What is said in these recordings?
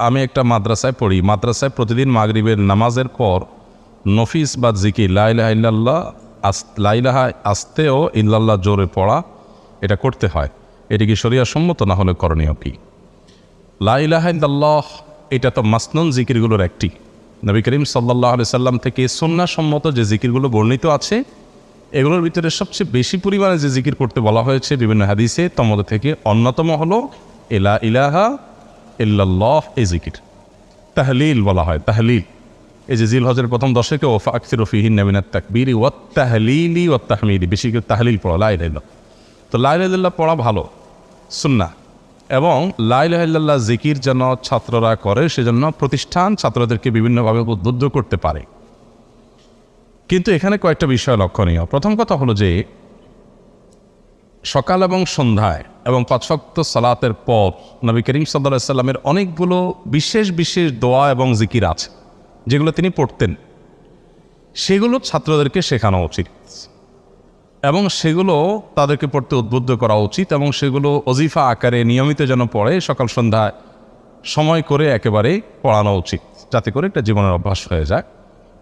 আমি একটা মাদ্রাসায় পড়ি, মাদ্রাসায় প্রতিদিন মাগরিবের নামাজের পর নফিস বা জিকির লা ইলাহা ইল্লাল্লাহ লা ইলাহা আস্তেও ইল্লাল্লাহ জোরে পড়া এটা করতে হয়। এটি কি শরিয়া সম্মত, না হলে করণীয় কি? লা ইলাহা ইল্লাল্লাহ এটা তো মাসনুন জিকিরগুলোর একটি। নবী করিম সাল্লাল্লাহু আলাইহি সাল্লাম থেকে সুন্নাহ সম্মত যে জিকিরগুলো বর্ণিত আছে এগুলোর ভিতরে সবচেয়ে বেশি পরিমাণে যে জিকির করতে বলা হয়েছে বিভিন্ন হাদিসে, তার মধ্যে থেকে অন্যতম হলো লা ইলাহা ইল্লাল্লাহ। এই জিকির তাহলিল বলা হয়, তাহলিল। এই যে জিলহজের প্রথম দশকে ওফা আকসিরু ফিহিন্না মিনাত তাকবীরি ওয়াত তাহলিলি ওয়াত তাহমিদি, বেশি করে তাহলিল পড়া, লা ইলাহা ইল্লাল্লাহ। তো লা ইলাহা ইল্লাল্লাহ পড়া ভালো, সুন্নাহ। এবং লা ইলাহা ইল্লাল্লাহ জিকির যেন ছাত্ররা করে সেজন্য প্রতিষ্ঠান ছাত্রদেরকে বিভিন্নভাবে উদ্বুদ্ধ করতে পারে। কিন্তু এখানে কয়েকটা বিষয় লক্ষণীয়। প্রথম কথা হলো যে সকাল এবং সন্ধ্যায় এবং ৫ ওয়াক্ত সালাতের পর নবী করিম সাল্লাল্লাহু আলাইহি সাল্লামের অনেকগুলো বিশেষ বিশেষ দোয়া এবং জিকির আছে যেগুলো তিনি পড়তেন, সেগুলো ছাত্রদেরকে শেখানো উচিত এবং সেগুলো তাদেরকে পড়তে উদ্বুদ্ধ করা উচিত এবং সেগুলো ওজিফা আকারে নিয়মিত যেন পড়ে সকাল সন্ধ্যায় সময় করে একেবারে পড়ানো উচিত, যাতে করে একটা জীবনের অভ্যাস হয়ে যায়।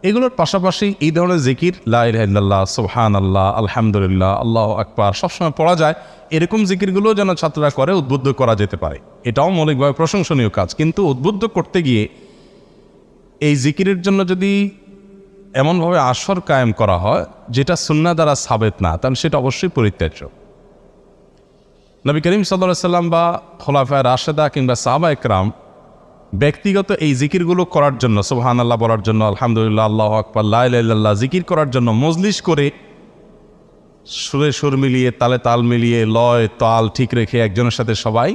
এগুলোর পাশাপাশি এই ধরনের জিকির লা ইলাহা ইল্লাল্লাহ, সুবহানাল্লাহ, আলহামদুলিল্লাহ, আল্লাহু আকবার সবসময় পড়া যায়, এরকম জিকিরগুলো যেন ছাত্ররা করে উদ্বুদ্ধ করা যেতে পারে। এটাও মৌলিকভাবে প্রশংসনীয় কাজ। কিন্তু উদ্বুদ্ধ করতে গিয়ে এই জিকিরের জন্য যদি এমনভাবে আসর কায়েম করা হয় যেটা সুন্নাহ দ্বারা সাবেত না, তাহলে সেটা অবশ্যই পরিত্যাজ্য। নবী করিম সাল্লাল্লাহু আলাইহি সাল্লাম বা খোলাফায়ে রাশেদা কিংবা সাহাবা একরাম ব্যক্তিগত এই জিকিরগুলো করার জন্য, সুবহানাল্লাহ বলার জন্য, আলহামদুলিল্লাহ, আল্লাহু আকবার, লা ইলাহা ইল্লাল্লাহ জিকির করার জন্য মজলিস করে সুরে সুর মিলিয়ে, তালে তাল মিলিয়ে, লয় তাল ঠিক রেখে একজনের সাথে সবাই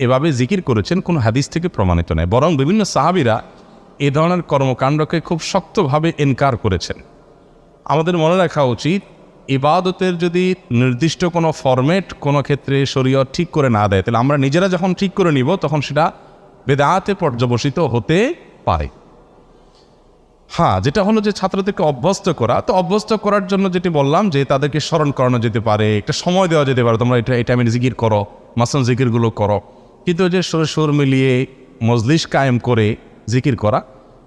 এভাবে জিকির করেছেন কোনো হাদিস থেকে প্রমাণিত নয়। বরং বিভিন্ন সাহাবীরা এ ধরনের কর্মকাণ্ডকে খুব শক্তভাবে ইনকার করেছেন। আমাদের মনে রাখা উচিত, ইবাদতের যদি নির্দিষ্ট কোনো ফরম্যাট কোনো ক্ষেত্রে শরীয়ত ঠিক করে না দেয়, তাহলে আমরা নিজেরা যখন ঠিক করে নিব তখন সেটা বেদাতে পর্যবসিত হতে পারে। হ্যাঁ, যেটা হলো যে ছাত্রদেরকে অভ্যস্ত করা, তো অভ্যস্ত করার জন্য যেটি বললাম যে তাদেরকে স্মরণ করানো যেতে পারে, একটা সময় দেওয়া যেতে পারে, তোমরা এটা আমি জিকির করো, মাসন জিকিরগুলো করো। কিন্তু যে সুর মিলিয়ে মজলিস কায়েম করে জিকির করা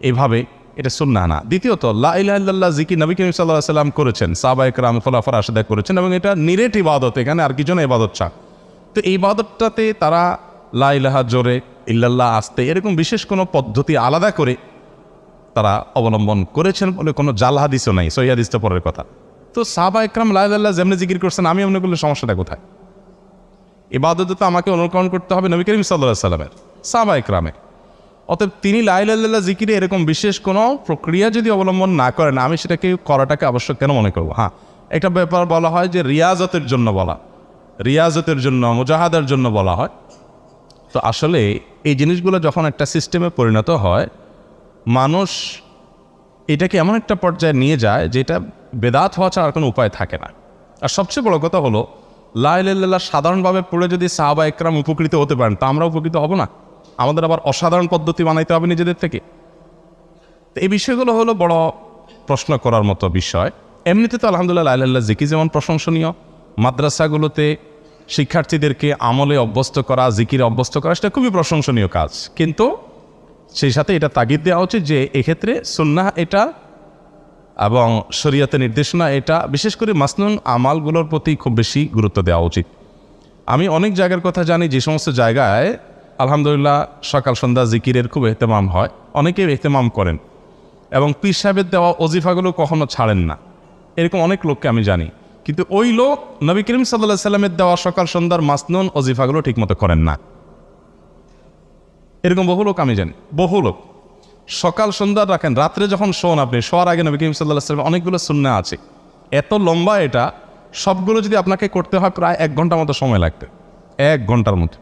এইভাবে এটা সুন্নাহ না। দ্বিতীয়ত লা ইলাহা ইল্লাল্লাহ জিকির নবী করিম সাল্লাল্লাহু আলাইহি ওয়াসাল্লাম করেছেন, সাহাবায়ে কেরাম খোলাফায়ে রাশেদা করেছেন এবং এটা নিরেট ইবাদত, এখানে আর কিছু না, ইবাদত চাক। তো এই ইবাদতটাতে তারা লা ইলাহা জোরে, ইল্লাল্লাহ আস্তে, এরকম বিশেষ কোনো পদ্ধতি আলাদা করে তারা অবলম্বন করেছেন বলে কোনো জাল হাদিসও নাই, সহিহ হাদিসটা পরের কথা। তো সাহাবায়ে কেরাম লা ইলাহা ইল্লাল্লাহ যেমনি জিকির করছেন, আমি এমনি করলে সমস্যাটা কোথায়? ইবাদতে তো আমাকে অনুকরণ করতে হবে নবী করিম সাল্লাল্লাহু আলাইহি ওয়াসাল্লামের, সাহাবায়ে কেরামের। অতএব তিনি লা ইলাহা ইল্লাল্লাহ জিকিরে এরকম বিশেষ কোনো প্রক্রিয়া যদি অবলম্বন না করেন, আমি সেটাকে করাটাকে আবশ্যক কেন মনে করব? হ্যাঁ, একটা ব্যাপার বলা হয় যে রিয়াজতের জন্য বলা, রিয়াজতের জন্য, মুজাহাদার জন্য বলা হয়। তো আসলে এই জিনিসগুলো যখন একটা সিস্টেমে পরিণত হয়, মানুষ এটাকে এমন একটা পর্যায়ে নিয়ে যায় যেটা বেদাত হওয়া ছাড়া আর কোনো উপায় থাকে না। আর সবচেয়ে বড় কথা হলো, লা ইলাহা ইল্লাল্লাহ সাধারণভাবে পড়ে যদি সাহাবা একরাম উপকৃত হতে পারেন, তা আমরা উপকৃত হব না? আমাদের আবার অসাধারণ পদ্ধতি বানাইতে হবে নিজেদের থেকে। তো এই বিষয়গুলো হলো বড় প্রশ্ন করার মতো বিষয়। এমনিতে তো আলহামদুলিল্লাহ লা ইলাহা ইল্লাল্লাহ জিকির যেমন প্রশংসনীয়, মাদ্রাসাগুলোতে শিক্ষার্থীদেরকে আমলে অভ্যস্ত করা, জিকিরে অভ্যস্ত করা, সেটা খুবই প্রশংসনীয় কাজ। কিন্তু সেই সাথে এটা তাগিদ দেওয়া উচিত যে এক্ষেত্রে সুন্নাহ এটা এবং শরীয়তের নির্দেশনা এটা, বিশেষ করে মাসনুন আমালগুলোর প্রতি খুব বেশি গুরুত্ব দেওয়া উচিত। আমি অনেক জায়গার কথা জানি যে সমস্ত জায়গায় আলহামদুলিল্লাহ সকাল সন্ধ্যা জিকিরের খুব এহতেমাম হয়, অনেকেই এহতেমাম করেন এবং পীর সাহেবের দেওয়া ওজিফাগুলো কখনো ছাড়েন না, এরকম অনেক লোককে আমি জানি। কিন্তু ওই লোক নবী করিম সাল্লাল্লাহু আলাইহি সাল্লামের দেওয়া সকাল সন্ধ্যার মাসনুন ওজিফাগুলো ঠিকমতো করেন না, এরকম বহু লোক আমি জানি। বহু লোক সকাল সন্ধ্যা রাখেন, রাত্রে যখন শোন, আপনি শোয়ার আগে নবী করিম সাল্লাল্লাহু আলাইহি সাল্লাম অনেকগুলো সুন্নাহ আছে, এত লম্বা, এটা সবগুলো যদি আপনাকে করতে হয় প্রায় 1 ঘন্টার মতো সময় লাগবে। 1 ঘন্টার মতো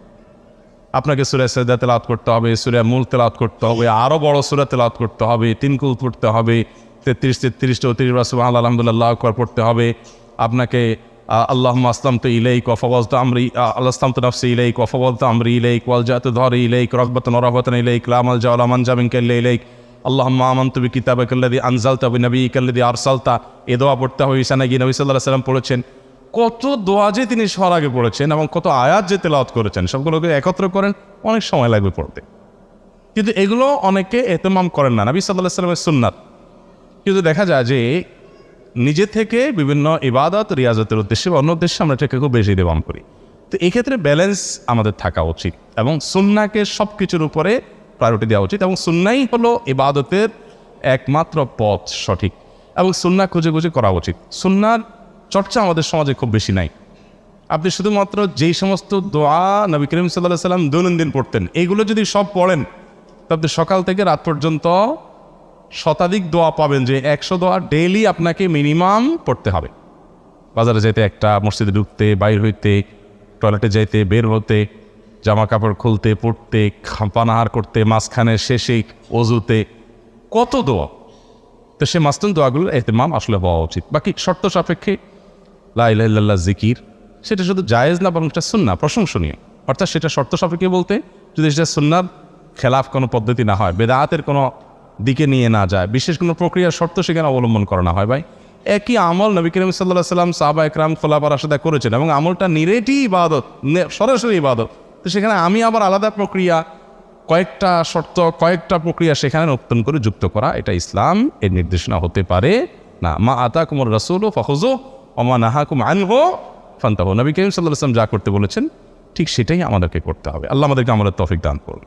আপনাকে সূরা সাজদা তেলাওয়াত করতে হবে, সূরা মুলক তেলাওয়াত করতে হবে, আরও বড় সূরা তেলাওয়াত করতে হবে, 3 কুল পড়তে হবে, 33 বার সুবহানাল্লাহ আলহামদুলিল্লাহ আল্লাহু আকবার পড়তে হবে। আপনাকে আল্লাহুম্মা আসলামতু ইলাইক ওয়া ফাওয়াজতু আমরি, আসলামতু নাফসি ইলাইক ওয়া ফাওয়াজতু আমরি ইলাইক ওয়ালজাতু যহরি ইলাইক রাগবাতান ওয়া রাহবাতান ইলাইক লা মালজা ওয়া লা মানজা মিনকা ইল্লা ইলাইক আল্লাহুম্মা আমানতু বিকিতাবিকাল্লাযী আনজালতা ওয়া বিনাবিয়িকাল্লাযী আরসালতা। এ দোয়া পড়তে হবে। ঈসা নবী সাল্লাল্লাহু আলাইহি ওয়াসাল্লাম পড়েছেন। কত দোয়া যে তিনি শোয়ার আগে পড়েছেন এবং কত আয়াত যে তেলাওয়াত করেছেন, সবগুলোকে একত্র করেন, অনেক সময় লাগবে পড়তে। কিন্তু এগুলো অনেকে এহতেমাম করেন না। নবী সাল্লাল্লাহু আলাইহি ওয়াসাল্লামের সুন্নাত কিন্তু দেখা যায় যে নিজে থেকে বিভিন্ন ইবাদত রিয়াজতের উদ্দেশ্যে বা অন্য উদ্দেশ্যে আমরা এটাকে খুব বেশি দেওয়ান করি। তো এই ক্ষেত্রে ব্যালেন্স আমাদের থাকা উচিত এবং সুন্নাহকে সব কিছুর উপরে প্রায়োরিটি দেওয়া উচিত এবং সুন্নাই হলো ইবাদতের একমাত্র পথ সঠিক এবং সুন্নাহ খুঁজে খুঁজে করা উচিত। সুন্নাহর চর্চা আমাদের সমাজে খুব বেশি নাই। আপনি শুধুমাত্র যেই সমস্ত দোয়া নবী করিম সাল্লাল্লাহু আলাইহি ওয়াসাল্লাম দৈনন্দিন পড়তেন এইগুলো যদি সব পড়েন তাহলে সকাল থেকে রাত পর্যন্ত শতাধিক দোয়া পাবেন, যে 100 দোয়া ডেইলি আপনাকে মিনিমাম পড়তে হবে। বাজারে যেতে, একটা মসজিদে ঢুকতে, বাইর হইতে, টয়লেটে যাইতে, বের হতে, জামা কাপড় খুলতে, পড়তে, পানাহার করতে, মাঝখানে শেষে অজুতে, কত দোয়া। তো সে মাস্তুন দোয়াগুলোর এহতেমাম আসলে হওয়া উচিত। বাকি শর্ত সাপেক্ষে লা ইলাহা ইল্লাল্লাহ জিকির, সেটা শুধু জায়েজ না বরং এটা সুন্নাহ, প্রশংসনীয়। অর্থাৎ সেটা শর্ত সাপেক্ষে বলতে যদি সেটা সুন্নাহর খেলাফ কোনো পদ্ধতি না হয়, বেদাতের কোনো দিকে নিয়ে না যায়, বিশেষ কোনো প্রক্রিয়ার শর্ত সেখানে অবলম্বন করা না হয়। ভাই একই আমল নবী করিম সাল্লাল্লাহু আলাইহি ওয়াসাল্লাম সাহাবা একরাম খোলাফা রাশেদা করেছেন এবং আমলটা নিরেটি ইবাদত, সরাসরি ইবাদত। তো সেখানে আমি আবার আলাদা প্রক্রিয়া, কয়েকটা শর্ত, কয়েকটা প্রক্রিয়া সেখানে নতুন করে যুক্ত করা, এটা ইসলাম এর নির্দেশনা হতে পারে না। মা আতাকুমুর রাসূলু ফাখুযুহু ওয়া মা নাহাকুম আনহু ফান্তাহু। নবী করিম সাল্লাল্লাহু আলাইহি ওয়াসাল্লাম যা করতে বলেছেন ঠিক সেটাই আমাদেরকে করতে হবে। আল্লাহ আমাদেরকে আমলের তৌফিক দান করুন।